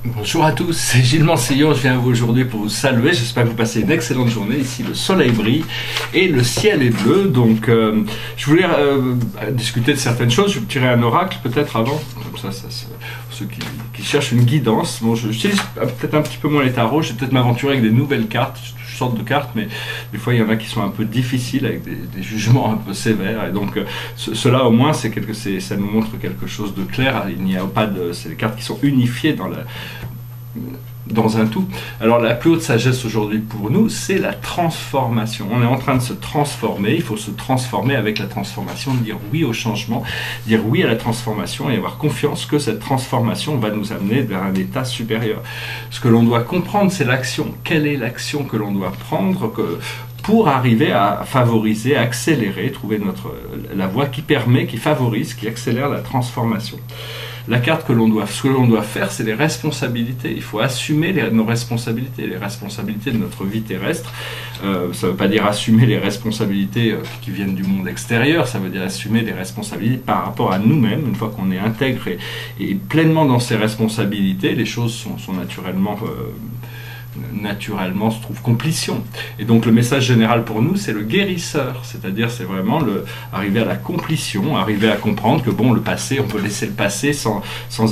Bonjour à tous, c'est Gilles Mansillon, je viens vous aujourd'hui pour vous saluer, j'espère que vous passez une excellente journée. Ici le soleil brille et le ciel est bleu, donc je voulais discuter de certaines choses. Je vais tirer un oracle peut-être avant, comme ça, pour ceux qui cherchent une guidance. Bon, j'utilise peut-être un petit peu moins les tarots, je vais peut-être m'aventurer avec des nouvelles cartes, toutes sortes de cartes, mais des fois il y en a qui sont un peu difficiles, avec des jugements un peu sévères, et donc cela au moins ça nous montre quelque chose de clair. Il n'y a pas de, c'est des cartes qui sont unifiées dans un tout. Alors la plus haute sagesse aujourd'hui pour nous, c'est la transformation. On est en train de se transformer, il faut se transformer avec la transformation, dire oui au changement, dire oui à la transformation et avoir confiance que cette transformation va nous amener vers un état supérieur. Ce que l'on doit comprendre, c'est l'action. Quelle est l'action que l'on doit prendre pour arriver à favoriser, à accélérer, trouver la voie qui permet, qui favorise, qui accélère la transformation. La carte ce que l'on doit faire, c'est les responsabilités. Il faut assumer nos responsabilités, les responsabilités de notre vie terrestre. Ça ne veut pas dire assumer les responsabilités qui viennent du monde extérieur, ça veut dire assumer les responsabilités par rapport à nous-mêmes. Une fois qu'on est intègre et pleinement dans ses responsabilités, les choses sont naturellement se trouve complétion. Et donc le message général pour nous, c'est le guérisseur, c'est-à-dire c'est vraiment arriver à la complétion, arriver à comprendre que bon, le passé, on peut laisser le passé sans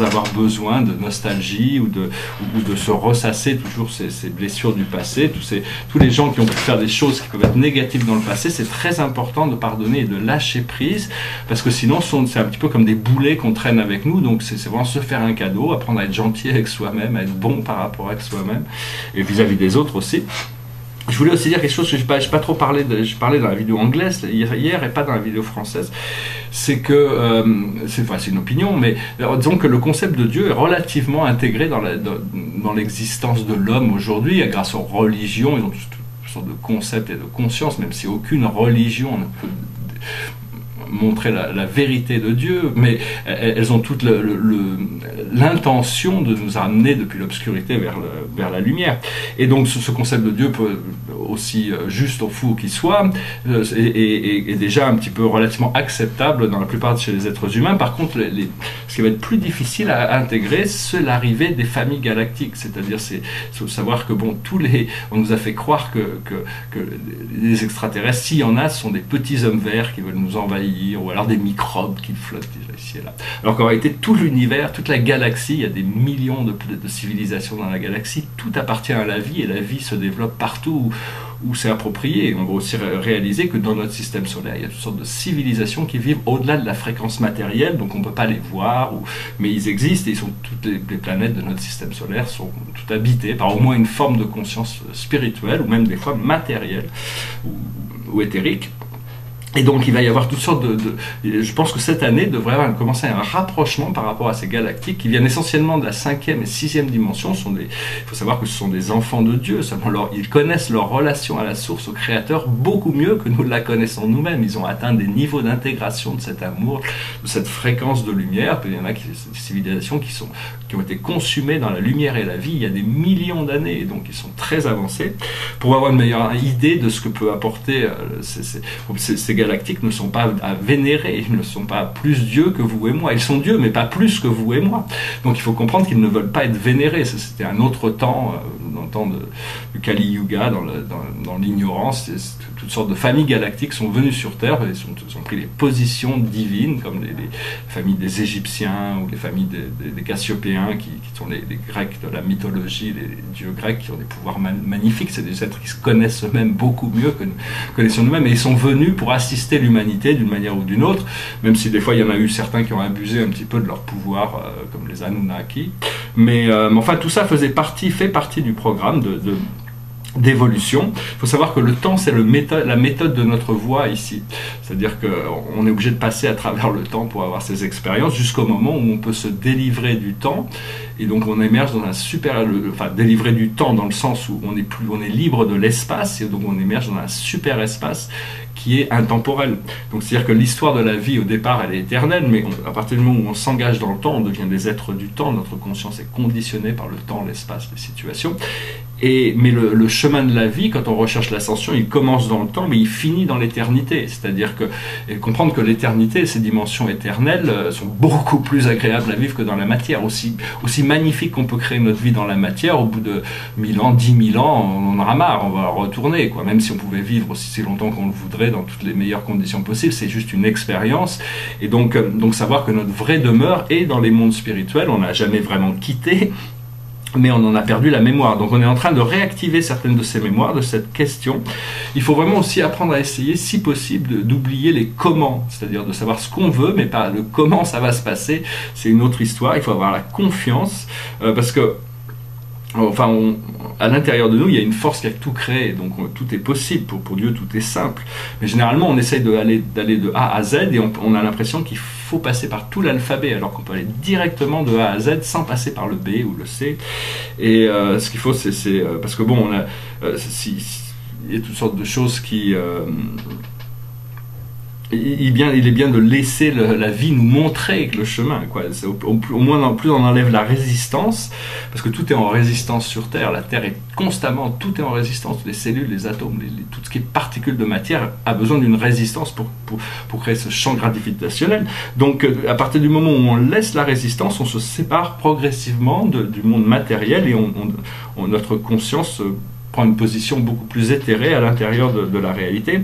avoir besoin de nostalgie ou de se ressasser toujours ces blessures du passé, tous les gens qui ont pu faire des choses qui peuvent être négatives dans le passé. C'est très important de pardonner et de lâcher prise, parce que sinon c'est un petit peu comme des boulets qu'on traîne avec nous. Donc c'est vraiment se faire un cadeau, apprendre à être gentil avec soi-même, à être bon par rapport avec soi-même et vis-à-vis des autres aussi. Je voulais aussi dire quelque chose que je n'ai pas trop parlé, je parlais dans la vidéo anglaise hier et pas dans la vidéo française, c'est que, c'est une opinion, mais disons que le concept de Dieu est relativement intégré dans l'existence de l'homme aujourd'hui, grâce aux religions. Ils ont toutes sortes de concepts et de conscience, même si aucune religion ne peut montrer la vérité de Dieu, mais elles ont toutes l'intention de nous amener depuis l'obscurité vers la lumière. Et donc ce concept de Dieu peut, aussi juste ou fou qu'il soit, est déjà un petit peu relativement acceptable dans la plupart chez les êtres humains. Par contre, ce qui va être plus difficile à intégrer, c'est l'arrivée des familles galactiques. C'est-à-dire, c'est savoir que bon, on nous a fait croire que les extraterrestres, s'il y en a, ce sont des petits hommes verts qui veulent nous envahir, ou alors des microbes qui flottent déjà ici et là. Alors qu'en réalité, tout l'univers, toute la galaxie, il y a des millions de civilisations dans la galaxie, tout appartient à la vie, et la vie se développe partout où c'est approprié. Et on va aussi réaliser que dans notre système solaire, il y a toutes sortes de civilisations qui vivent au-delà de la fréquence matérielle, donc on ne peut pas les voir, mais ils existent, et toutes les planètes de notre système solaire sont toutes habitées par au moins une forme de conscience spirituelle, ou même des fois matérielle, ou éthérique. Et donc il va y avoir toutes sortes je pense que cette année devrait commencer un rapprochement par rapport à ces galactiques qui viennent essentiellement de la 5e et 6e dimension. Il faut savoir que ce sont des enfants de Dieu, ils connaissent leur relation à la source, au Créateur, beaucoup mieux que nous la connaissons nous-mêmes. Ils ont atteint des niveaux d'intégration de cet amour, de cette fréquence de lumière. Puis il y en a des civilisations qui ont été consumées dans la lumière et la vie il y a des millions d'années, et donc ils sont très avancés. Pour avoir une meilleure idée de ce que peut apporter ces galactiques, ne sont pas à vénérer, ils ne sont pas plus Dieu que vous et moi. Ils sont Dieu, mais pas plus que vous et moi. Donc il faut comprendre qu'ils ne veulent pas être vénérés. C'était un autre temps, dans le temps du Kali Yuga, dans l'ignorance. Toutes sortes de familles galactiques sont venues sur Terre, et ont pris les positions divines, comme les familles des Égyptiens, ou les familles des Cassiopéens, qui sont les Grecs de la mythologie, les dieux grecs qui ont des pouvoirs magnifiques. C'est des êtres qui se connaissent eux-mêmes beaucoup mieux que nous connaissons nous-mêmes, et ils sont venus pour assister l'humanité d'une manière ou d'une autre, même si des fois il y en a eu certains qui ont abusé un petit peu de leur pouvoir, comme les Anunnaki. Mais enfin, tout ça fait partie du programme d'évolution. Il faut savoir que le temps, c'est la méthode de notre voie ici. C'est-à-dire qu'on est obligé de passer à travers le temps pour avoir ces expériences, jusqu'au moment où on peut se délivrer du temps. Et donc on émerge dans délivrer du temps dans le sens où on est libre de l'espace, et donc on émerge dans un super espace qui est intemporel. Donc c'est-à-dire que l'histoire de la vie au départ elle est éternelle, mais à partir du moment où on s'engage dans le temps, on devient des êtres du temps, notre conscience est conditionnée par le temps, l'espace, les situations, Mais le chemin de la vie, quand on recherche l'ascension, il commence dans le temps, mais il finit dans l'éternité. C'est-à-dire comprendre que l'éternité, ces dimensions éternelles, sont beaucoup plus agréables à vivre que dans la matière. Aussi magnifique qu'on peut créer notre vie dans la matière, au bout de 1000 ans, 10 000 ans, on en aura marre, on va retourner, quoi. Même si on pouvait vivre aussi longtemps qu'on le voudrait, dans toutes les meilleures conditions possibles, c'est juste une expérience. Et donc savoir que notre vraie demeure est dans les mondes spirituels, on n'a jamais vraiment quitté, mais on en a perdu la mémoire. Donc on est en train de réactiver certaines de ces mémoires, de cette question. Il faut vraiment aussi apprendre à essayer, si possible, d'oublier les comment, c'est-à-dire de savoir ce qu'on veut, mais pas le comment ça va se passer. C'est une autre histoire. Il faut avoir la confiance, parce que à l'intérieur de nous, il y a une force qui a tout créé, donc tout est possible. Pour Dieu, tout est simple. Mais généralement, on essaye d'aller de A à Z, et on a l'impression qu'il faut passer par tout l'alphabet, alors qu'on peut aller directement de A à Z sans passer par le B ou le C. Et ce qu'il faut, c'est parce que bon, il y a toutes sortes de choses qui... il est bien de laisser la vie nous montrer le chemin, quoi. Au moins, plus on enlève la résistance, parce que tout est en résistance sur Terre. La Terre est constamment, tout est en résistance. Les cellules, les atomes, tout ce qui est particules de matière a besoin d'une résistance pour créer ce champ gravitationnel. Donc, à partir du moment où on laisse la résistance, on se sépare progressivement du monde matériel, et notre conscience prend une position beaucoup plus éthérée à l'intérieur de la réalité.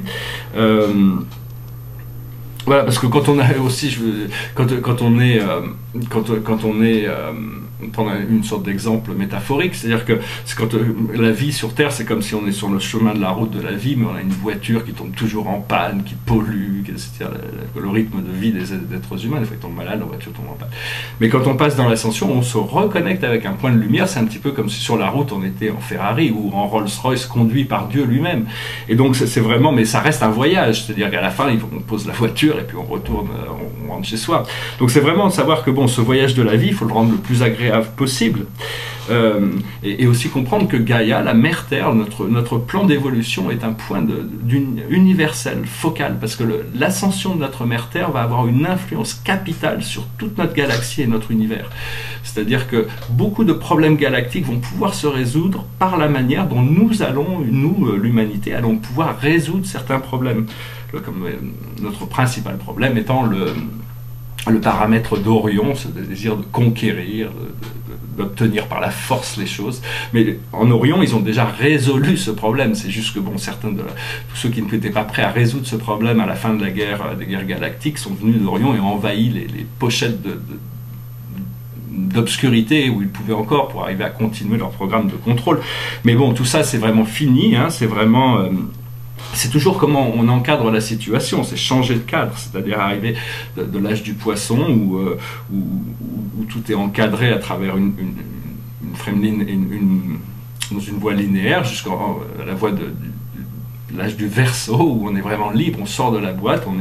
Voilà, parce que quand on a aussi, quand on est prendre une sorte d'exemple métaphorique, c'est-à-dire que quand la vie sur Terre, c'est comme si on est sur le chemin de la route de la vie, mais on a une voiture qui tombe toujours en panne, qui pollue, c'est-à-dire le rythme de vie des êtres humains. Des fois, ils tombent malades, la voiture tombe en panne. Mais quand on passe dans l'ascension, on se reconnecte avec un point de lumière. C'est un petit peu comme si sur la route, on était en Ferrari ou en Rolls-Royce, conduit par Dieu lui-même. Et donc, c'est vraiment, mais ça reste un voyage. C'est-à-dire qu'à la fin, on pose la voiture et puis on retourne, on rentre chez soi. Donc, c'est vraiment de savoir que bon, ce voyage de la vie, il faut le rendre le plus agréable possible, et aussi comprendre que Gaïa, la mère Terre, notre plan d'évolution est un point universel, focal, parce que l'ascension de notre mère Terre va avoir une influence capitale sur toute notre galaxie et notre univers. C'est-à-dire que beaucoup de problèmes galactiques vont pouvoir se résoudre par la manière dont nous, l'humanité, allons pouvoir résoudre certains problèmes, comme notre principal problème étant le paramètre d'Orion, ce désir de conquérir, d'obtenir par la force les choses. Mais en Orion, ils ont déjà résolu ce problème. C'est juste que bon, tous ceux qui n'étaient pas prêts à résoudre ce problème à la fin de des guerres galactiques sont venus d'Orion et ont envahi les pochettes d'obscurité où ils pouvaient encore pour arriver à continuer leur programme de contrôle. Mais bon, tout ça, c'est vraiment fini. Hein, c'est vraiment... c'est toujours comment on encadre la situation, c'est changer de cadre, c'est-à-dire arriver de l'âge du poisson où tout est encadré à travers une dans une voie linéaire jusqu'à la voie de l'âge du Verseau où on est vraiment libre, on sort de la boîte, on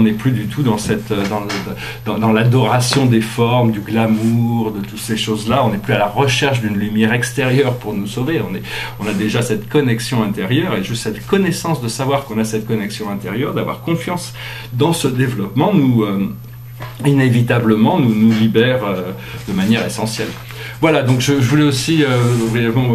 n'est plus du tout dans l'adoration des formes, du glamour, de toutes ces choses-là. On n'est plus à la recherche d'une lumière extérieure pour nous sauver. On a déjà cette connexion intérieure, et juste cette connaissance de savoir qu'on a cette connexion intérieure, d'avoir confiance dans ce développement, inévitablement nous libère de manière essentielle. Voilà, donc je voulais aussi brièvement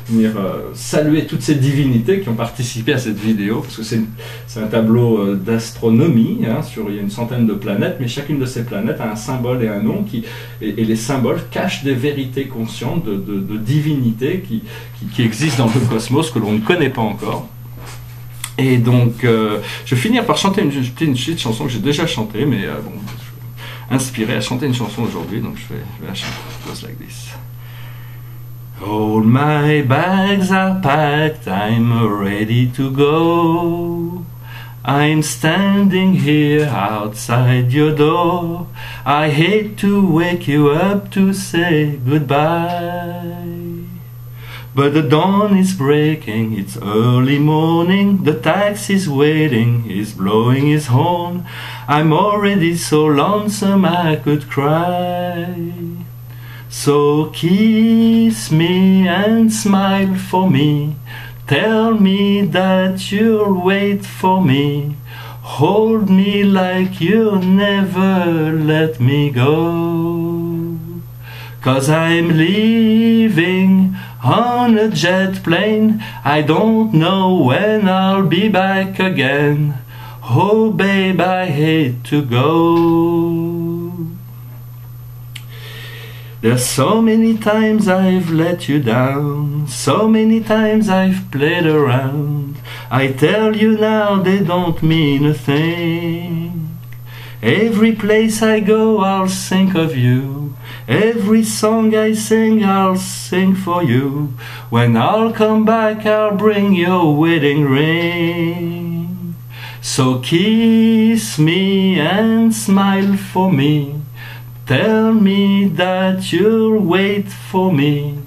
venir saluer toutes ces divinités qui ont participé à cette vidéo, parce que c'est un tableau d'astronomie, hein, il y a une centaine de planètes, mais chacune de ces planètes a un symbole et un nom, et les symboles cachent des vérités conscientes de divinités qui existent dans le cosmos, que l'on ne connaît pas encore. Et donc, je vais finir par chanter une petite chanson que j'ai déjà chantée, mais bon, inspiré à chanter une chanson aujourd'hui, donc je vais la chanter. It goes like this. All my bags are packed, I'm ready to go. I'm standing here outside your door. I hate to wake you up to say goodbye. But the dawn is breaking, it's early morning, the taxi's waiting, he's blowing his horn. I'm already so lonesome I could cry. So kiss me and smile for me, tell me that you'll wait for me, hold me like you'll never let me go. 'Cause I'm leaving on a jet plane. I don't know when I'll be back again. Oh babe, I hate to go. There's so many times I've let you down, so many times I've played around. I tell you now they don't mean a thing. Every place I go I'll think of you. Every song I sing I'll sing for you. When I'll come back I'll bring your wedding ring. So kiss me and smile for me. Tell me that you'll wait for me.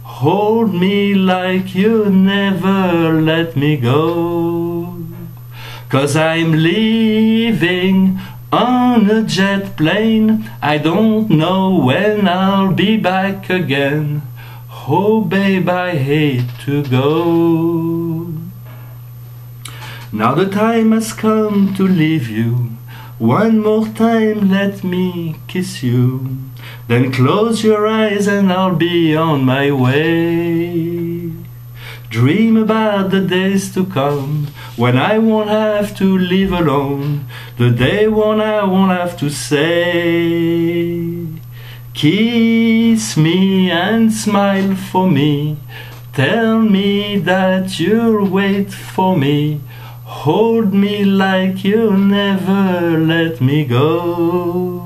Hold me like you never let me go. 'Cause I'm leaving on a jet plane. I don't know when I'll be back again. Oh babe, I hate to go. Now the time has come to leave you. One more time let me kiss you. Then close your eyes and I'll be on my way. Dream about the days to come, when I won't have to live alone, the day when I won't have to say. Kiss me and smile for me. Tell me that you'll wait for me. Hold me like you'll never let me go.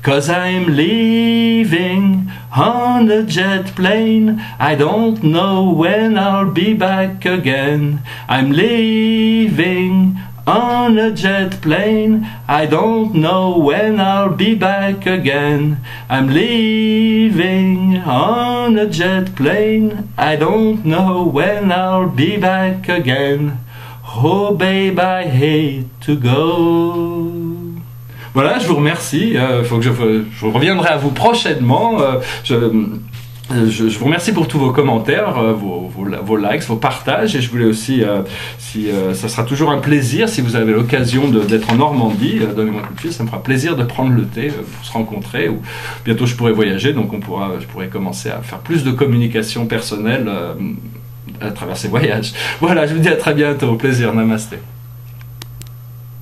'Cause I'm leaving on a jet plane. I don't know when I'll be back again. I'm leaving on a jet plane. I don't know when I'll be back again. I'm leaving on a jet plane. I don't know when I'll be back again. Oh babe, I hate to go. Voilà, je vous remercie. Faut que je reviendrai à vous prochainement. Je vous remercie pour tous vos commentaires, vos likes, vos partages. Et je voulais aussi, ça sera toujours un plaisir si vous avez l'occasion d'être en Normandie, donnez-moi un coup de fil, ça me fera plaisir de prendre le thé pour se rencontrer. Ou bientôt je pourrai voyager, donc je pourrai commencer à faire plus de communication personnelle à travers ces voyages. Voilà, je vous dis à très bientôt. Au plaisir, namasté.